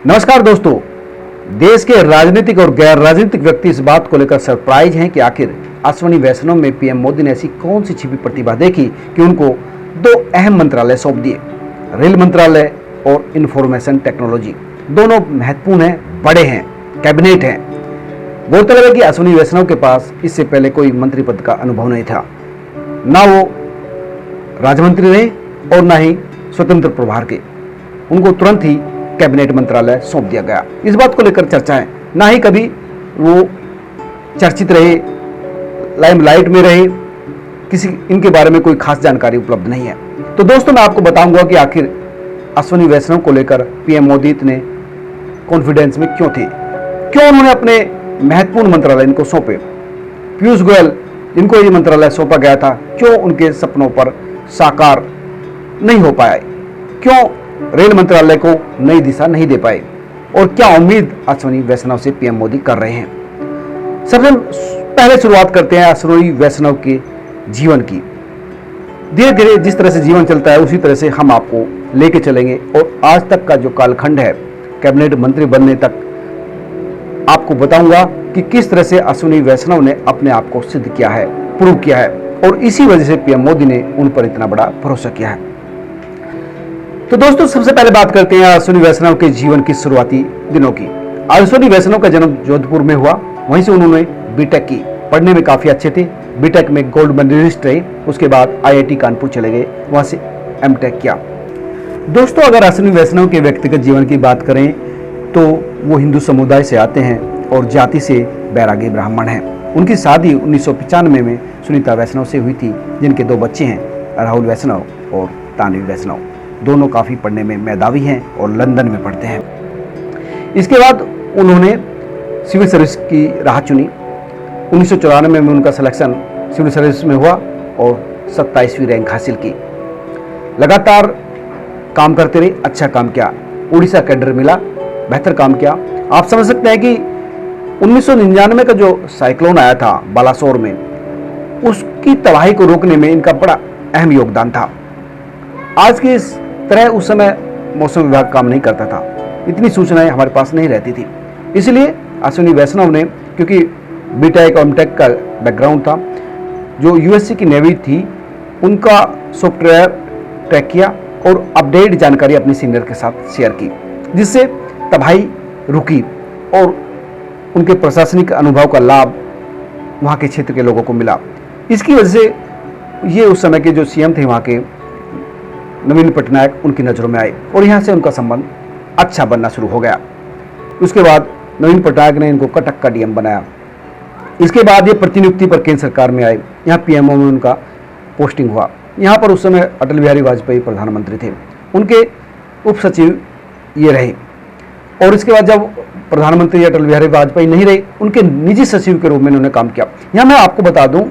नमस्कार दोस्तों। देश के राजनीतिक और गैर राजनीतिक व्यक्ति इस बात को लेकर सरप्राइज हैं कि आखिर अश्विनी वैष्णव में पीएम मोदी ने ऐसी कौन सी छिपी प्रतिभा देखी कि उनको दो अहम मंत्रालय सौंप दिए। रेल मंत्रालय और इंफॉर्मेशन टेक्नोलॉजी दोनों महत्वपूर्ण हैं, बड़े हैं, कैबिनेट हैं। गौरतलब है कि अश्विनी वैष्णव के पास इससे पहले कोई मंत्री पद का अनुभव नहीं था, ना वो राज्यमंत्री रहे और ना ही स्वतंत्र प्रभार के। उनको तुरंत ही कैबिनेट मंत्रालय सौंप दिया गया। इस बात को लेकर चर्चाएं, ना ही कभी वो चर्चित रहे, लाइमलाइट में रहे, किसी इनके बारे में कोई खास जानकारी उपलब्ध नहीं है। तो दोस्तों, मैं आपको बताऊंगा कि आखिर अश्विनी वैष्णव को लेकर पीएम मोदी इतने कॉन्फिडेंस में क्यों थे, क्यों उन्होंने अपने महत्वपूर्ण मंत्रालय इनको सौंपे। पीयूष गोयल जिनको ये मंत्रालय सौंपा गया था, क्यों उनके सपनों पर साकार नहीं हो पाए, क्यों रेल मंत्रालय को नई दिशा नहीं दे पाए, और क्या उम्मीद अश्विनी वैष्णव से पीएम मोदी कर रहे हैं। सबसे पहले शुरुआत करते हैं अश्विनी वैष्णव के जीवन की। धीरे धीरे जिस तरह से जीवन चलता है उसी तरह से हम आपको लेके चलेंगे, और आज तक का जो कालखंड है कैबिनेट मंत्री बनने तक आपको बताऊंगा कि किस तरह से अश्विनी वैष्णव ने अपने आप को सिद्ध किया है, प्रूव किया है, और इसी वजह से पीएम मोदी ने उन पर इतना बड़ा भरोसा किया है। तो दोस्तों, सबसे पहले बात करते हैं अश्विनी वैष्णव के जीवन की शुरुआती दिनों की। अश्विनी वैष्णव का जन्म जोधपुर में हुआ, वहीं से उन्होंने बीटेक की। पढ़ने में काफी अच्छे थे, बीटेक में गोल्ड मेडलिस्ट रहे। उसके बाद आईआईटी कानपुर चले गए, वहां से एमटेक किया। दोस्तों, अगर अश्विनी वैष्णव के व्यक्तिगत जीवन की बात करें तो वो हिंदू समुदाय से आते हैं और जाति से बैरागी ब्राह्मण हैं। उनकी शादी 1995 में सुनीता वैष्णव से हुई थी, जिनके दो बच्चे हैं, राहुल वैष्णव और तानवी वैष्णव। दोनों काफ़ी पढ़ने में मेधावी हैं और लंदन में पढ़ते हैं। इसके बाद उन्होंने सिविल सर्विस की राह चुनी। 1994 में उनका सिलेक्शन सिविल सर्विस में हुआ और 27वीं रैंक हासिल की। लगातार काम करते रहे, अच्छा काम किया, उड़ीसा कैडर मिला, बेहतर काम किया। आप समझ सकते हैं कि 1999 का जो साइक्लोन आया था बालासोर में, उसकी तबाही को रोकने में इनका बड़ा अहम योगदान था। आज की इस तरह उस समय मौसम विभाग काम नहीं करता था, इतनी सूचनाएं हमारे पास नहीं रहती थी। इसलिए अश्विनी वैष्णव ने, क्योंकि बीटेक और एमटेक का बैकग्राउंड था, जो यूएससी की नेवी थी उनका सॉफ्टवेयर ट्रैक किया और अपडेट जानकारी अपने सीनियर के साथ शेयर की, जिससे तबाही रुकी और उनके प्रशासनिक अनुभव का लाभ वहाँ के क्षेत्र के लोगों को मिला। इसकी वजह से ये उस समय के जो सीएम थे वहाँ के नवीन पटनायक, उनकी नज़रों में आए और यहाँ से उनका संबंध अच्छा बनना शुरू हो गया। उसके बाद नवीन पटनायक ने इनको कटक का डीएम बनाया। इसके बाद ये प्रतिनियुक्ति पर केंद्र सरकार में आए, यहाँ पीएमओ में उनका पोस्टिंग हुआ। यहाँ पर उस समय अटल बिहारी वाजपेयी प्रधानमंत्री थे, उनके उप सचिव ये रहे। और इसके बाद जब प्रधानमंत्री अटल बिहारी वाजपेयी नहीं रहे, उनके निजी सचिव के रूप में उन्होंने काम किया। यहाँ मैं आपको बता दूँ,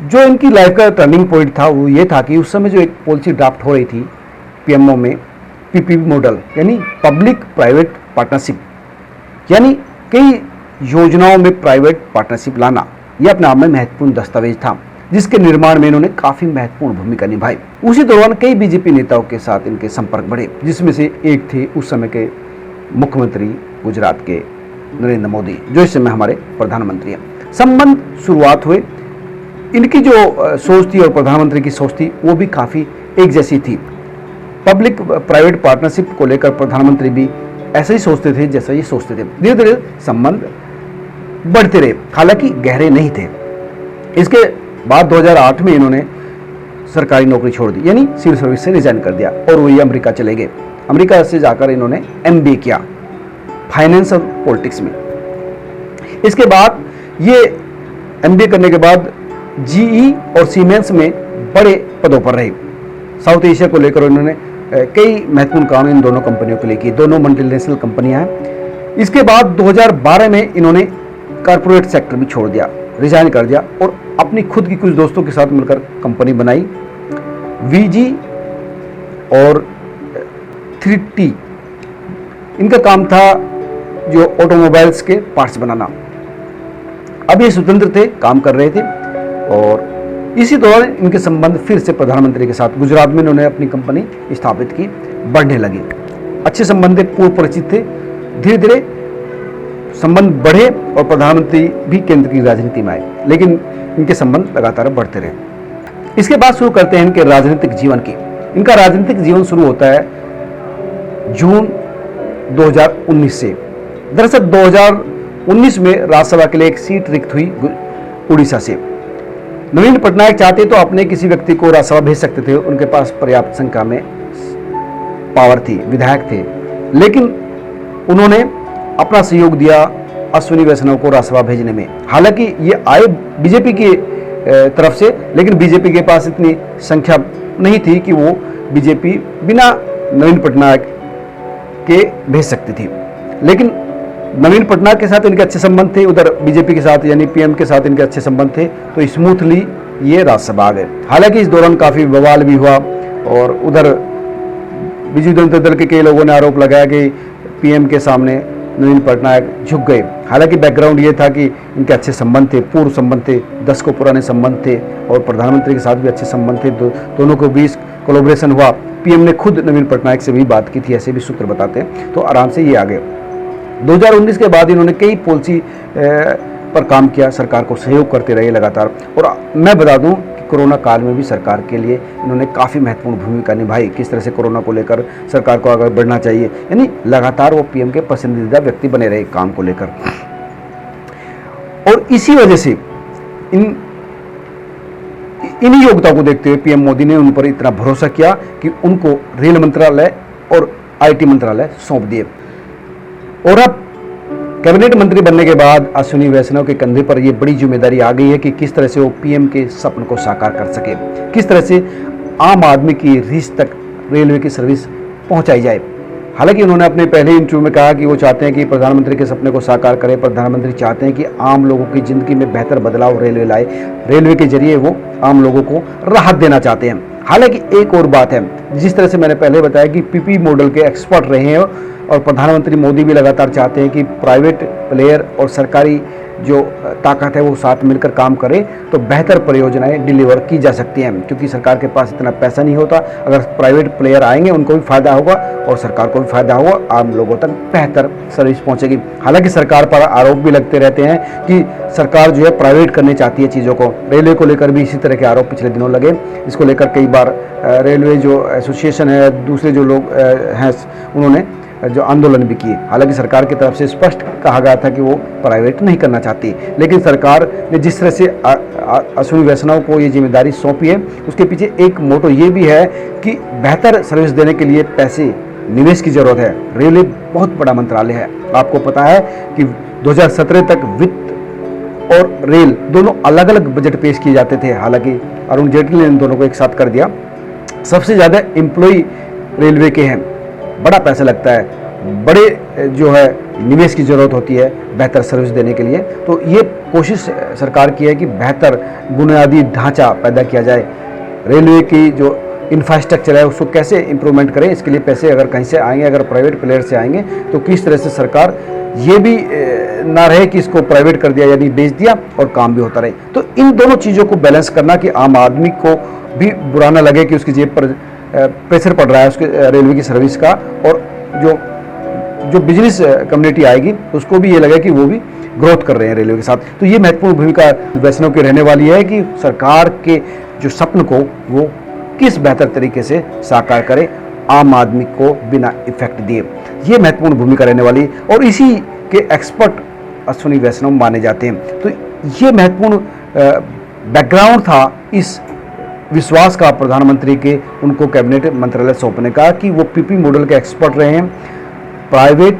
जो इनकी लाइफ का टर्निंग पॉइंट था वो ये था कि उस समय जो एक पॉलिसी ड्राफ्ट हो रही थी पीएमओ में, पीपीपी मॉडल यानी पब्लिक प्राइवेट पार्टनरशिप, यानी कई योजनाओं में प्राइवेट पार्टनरशिप लाना, यह अपने आप में महत्वपूर्ण दस्तावेज था, जिसके निर्माण में इन्होंने काफ़ी महत्वपूर्ण भूमिका निभाई। उसी दौरान कई बीजेपी नेताओं के साथ इनके संपर्क बढ़े, जिसमें से एक थे उस समय के मुख्यमंत्री गुजरात के नरेंद्र मोदी, जो इस समय हमारे प्रधानमंत्री हैं। संबंध शुरुआत हुए। इनकी जो सोच थी और प्रधानमंत्री की सोच थी वो भी काफ़ी एक जैसी थी। पब्लिक प्राइवेट पार्टनरशिप को लेकर प्रधानमंत्री भी ऐसे ही सोचते थे जैसा ये सोचते थे। धीरे धीरे संबंध बढ़ते रहे, हालांकि गहरे नहीं थे। इसके बाद 2008 में इन्होंने सरकारी नौकरी छोड़ दी, यानी सिविल सर्विस से रिजाइन कर दिया और वही अमेरिका चले गए। अमेरिका से जाकर इन्होंने MBA किया फाइनेंस और पॉलिटिक्स में। इसके बाद ये MBA करने के बाद GE और सीमेंस में बड़े पदों पर रहे। साउथ एशिया को लेकर उन्होंने कई महत्वपूर्ण काम इन दोनों कंपनियों के लिए किए। दोनों मल्टीनेशनल कंपनियां हैं। इसके बाद 2012 में इन्होंने कॉर्पोरेट सेक्टर भी छोड़ दिया, रिजाइन कर दिया और अपनी खुद की कुछ दोस्तों के साथ मिलकर कंपनी बनाई, VG और 3T। इनका काम था जो ऑटोमोबाइल्स के पार्ट्स बनाना। अब ये स्वतंत्र थे, काम कर रहे थे, और इसी दौरान इनके संबंध फिर से प्रधानमंत्री के साथ गुजरात में इन्होंने अपनी कंपनी स्थापित की, बढ़ने लगी। अच्छे संबंध थे, पूर्व परिचित थे। धीरे धीरे संबंध बढ़े और प्रधानमंत्री भी केंद्र की राजनीति में आए, लेकिन इनके संबंध लगातार बढ़ते रहे। इसके बाद शुरू करते हैं इनके राजनीतिक जीवन की। इनका राजनीतिक जीवन शुरू होता है जून 2019 से। दरअसल 2019 में राज्यसभा के लिए एक सीट रिक्त हुई उड़ीसा से। नवीन पटनायक चाहते तो अपने किसी व्यक्ति को राज्यसभा भेज सकते थे, उनके पास पर्याप्त संख्या में पावर थी, विधायक थे, लेकिन उन्होंने अपना सहयोग दिया अश्विनी वैष्णव को राज्यसभा भेजने में। हालांकि ये आए बीजेपी की तरफ से, लेकिन बीजेपी के पास इतनी संख्या नहीं थी कि वो बीजेपी बिना नवीन पटनायक के भेज सकती थी। लेकिन नवीन पटनायक के साथ इनके अच्छे संबंध थे, उधर बीजेपी के साथ यानी पीएम के साथ इनके अच्छे संबंध थे, तो स्मूथली ये राज्यसभा आ गए। हालांकि इस दौरान काफ़ी बवाल भी हुआ और उधर बीजू जनता दल के कई लोगों ने आरोप लगाया कि पीएम के सामने नवीन पटनायक झुक गए। हालांकि बैकग्राउंड ये था कि इनके अच्छे संबंध थे, पूर्व संबंध थे, 10 को पुराने संबंध थे और प्रधानमंत्री के साथ भी अच्छे संबंध थे। दोनों को बीच कोलैबोरेशन हुआ। पीएम ने खुद नवीन पटनायक से भी बात की थी, ऐसे भी सूत्र बताते हैं, तो आराम से ये आ गए। 2019 के बाद इन्होंने कई पॉलिसी पर काम किया, सरकार को सहयोग करते रहे लगातार। और मैं बता दूं कि कोरोना काल में भी सरकार के लिए इन्होंने काफ़ी महत्वपूर्ण भूमिका निभाई। किस तरह से कोरोना को लेकर सरकार को आगे बढ़ना चाहिए, यानी लगातार वो पीएम के पसंदीदा व्यक्ति बने रहे काम को लेकर। और इसी वजह से इन्हीं योग्यता को देखते हुए पीएम मोदी ने उन पर इतना भरोसा किया कि उनको रेल मंत्रालय और आईटी मंत्रालय सौंप दिए। और अब कैबिनेट मंत्री बनने के बाद अश्विनी वैष्णव के कंधे पर यह बड़ी जिम्मेदारी आ गई है कि किस तरह से वो पीएम के सपन को साकार कर सके, किस तरह से आम आदमी की रीच तक रेलवे की सर्विस पहुंचाई जाए। हालांकि उन्होंने अपने पहले इंटरव्यू में कहा कि वो चाहते हैं कि प्रधानमंत्री के सपने को साकार करें। प्रधानमंत्री चाहते हैं कि आम लोगों की जिंदगी में बेहतर बदलाव रेलवे लाए, रेलवे के जरिए वो आम लोगों को राहत देना चाहते हैं। हालांकि एक और बात है, जिस तरह से मैंने पहले बताया कि पीपी मॉडल के एक्सपर्ट रहे हैं और प्रधानमंत्री मोदी भी लगातार चाहते हैं कि प्राइवेट प्लेयर और सरकारी जो ताकत है वो साथ मिलकर काम करे तो बेहतर परियोजनाएं डिलीवर की जा सकती हैं, क्योंकि सरकार के पास इतना पैसा नहीं होता। अगर प्राइवेट प्लेयर आएंगे उनको भी फायदा होगा और सरकार को भी फायदा होगा, आम लोगों तक बेहतर सर्विस पहुंचेगी। हालांकि सरकार पर आरोप भी लगते रहते हैं कि सरकार जो है प्राइवेट करने चाहती है चीज़ों को। रेलवे को लेकर भी इसी तरह के आरोप पिछले दिनों लगे। इसको लेकर कई बार रेलवे जो एसोसिएशन है, दूसरे जो लोग हैं, उन्होंने जो आंदोलन भी किए। हालांकि सरकार की तरफ से स्पष्ट कहा गया था कि वो प्राइवेट नहीं करना चाहती, लेकिन सरकार ने जिस तरह से अश्विनी वैष्णव को ये जिम्मेदारी सौंपी है, उसके पीछे एक मोटो ये भी है कि बेहतर सर्विस देने के लिए पैसे, निवेश की जरूरत है। रेलवे बहुत बड़ा मंत्रालय है। आपको पता है कि 2017 तक वित्त और रेल दोनों अलग अलग बजट पेश किए जाते थे। हालांकि अरुण जेटली ने इन दोनों को एक साथ कर दिया। सबसे ज़्यादा एम्प्लॉय रेलवे के हैं, बड़ा पैसा लगता है, बड़े जो है निवेश की ज़रूरत होती है बेहतर सर्विस देने के लिए। तो ये कोशिश सरकार की है कि बेहतर बुनियादी ढांचा पैदा किया जाए। रेलवे की जो इंफ्रास्ट्रक्चर है उसको कैसे इम्प्रूवमेंट करें, इसके लिए पैसे अगर कहीं से आएंगे, अगर प्राइवेट प्लेयर से आएंगे तो किस तरह से सरकार ये भी ना रहे कि इसको प्राइवेट कर दिया यानी बेच दिया और काम भी होता रहे। तो इन दोनों चीज़ों को बैलेंस करना कि आम आदमी को भी बुरा ना लगे कि उसकी जेब पर प्रेशर पड़ रहा है उसके रेलवे की सर्विस का, और जो बिजनेस कम्युनिटी आएगी उसको भी ये लगे कि वो भी ग्रोथ कर रहे हैं रेलवे के साथ। तो ये महत्वपूर्ण भूमिका वैष्णव की रहने वाली है कि सरकार के जो सपन को वो किस बेहतर तरीके से साकार करे आम आदमी को बिना इफेक्ट दिए। ये महत्वपूर्ण भूमिका रहने वाली और इसी के एक्सपर्ट अश्विनी वैष्णव माने जाते हैं। तो ये महत्वपूर्ण बैकग्राउंड था इस विश्वास का प्रधानमंत्री के उनको कैबिनेट मंत्रालय सौंपने का कि वो पीपी मॉडल के एक्सपर्ट रहे हैं, प्राइवेट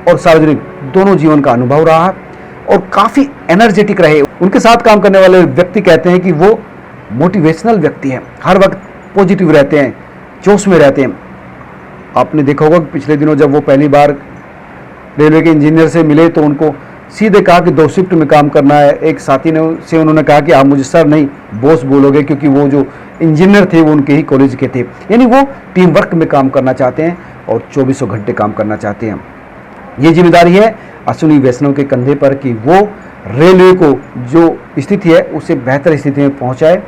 और सार्वजनिक दोनों जीवन का अनुभव रहा और काफ़ी एनर्जेटिक रहे। उनके साथ काम करने वाले व्यक्ति कहते हैं कि वो मोटिवेशनल व्यक्ति हैं, हर वक्त पॉजिटिव रहते हैं, जोश में रहते हैं। आपने देखा होगा कि पिछले दिनों जब वो पहली बार रेलवे के इंजीनियर से मिले तो उनको सीधे कहा कि 2 शिफ्ट में काम करना है। एक साथी ने से उन्होंने कहा कि आप मुझे सर नहीं बॉस बोलोगे, क्योंकि वो जो इंजीनियर थे वो उनके ही कॉलेज के थे। यानी वो टीम वर्क में काम करना चाहते हैं और 24 घंटे काम करना चाहते हैं। ये जिम्मेदारी है अश्विनी वैष्णव के कंधे पर कि वो रेलवे को जो स्थिति है उससे बेहतर स्थिति में पहुँचाए।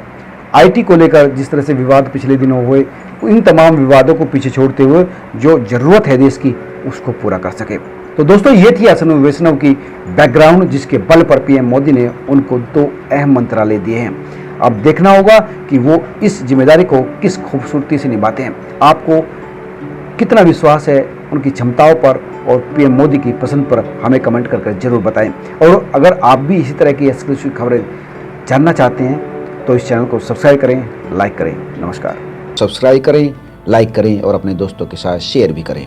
आईटी को लेकर जिस तरह से विवाद पिछले दिनों हुए इन तमाम विवादों को पीछे छोड़ते हुए जो जरूरत है देश की उसको पूरा कर सके। तो दोस्तों, ये थी आश्विनी वैष्णव की बैकग्राउंड, जिसके बल पर पीएम मोदी ने उनको 2 अहम मंत्रालय दिए हैं। अब देखना होगा कि वो इस जिम्मेदारी को किस खूबसूरती से निभाते हैं। आपको कितना विश्वास है उनकी क्षमताओं पर और पीएम मोदी की पसंद पर हमें कमेंट करके जरूर बताएं। और अगर आप भी इसी तरह की एक्सक्लूसिव खबरें जानना चाहते हैं तो इस चैनल को सब्सक्राइब करें, लाइक करें। नमस्कार। सब्सक्राइब करें, लाइक करें और अपने दोस्तों के साथ शेयर भी करें।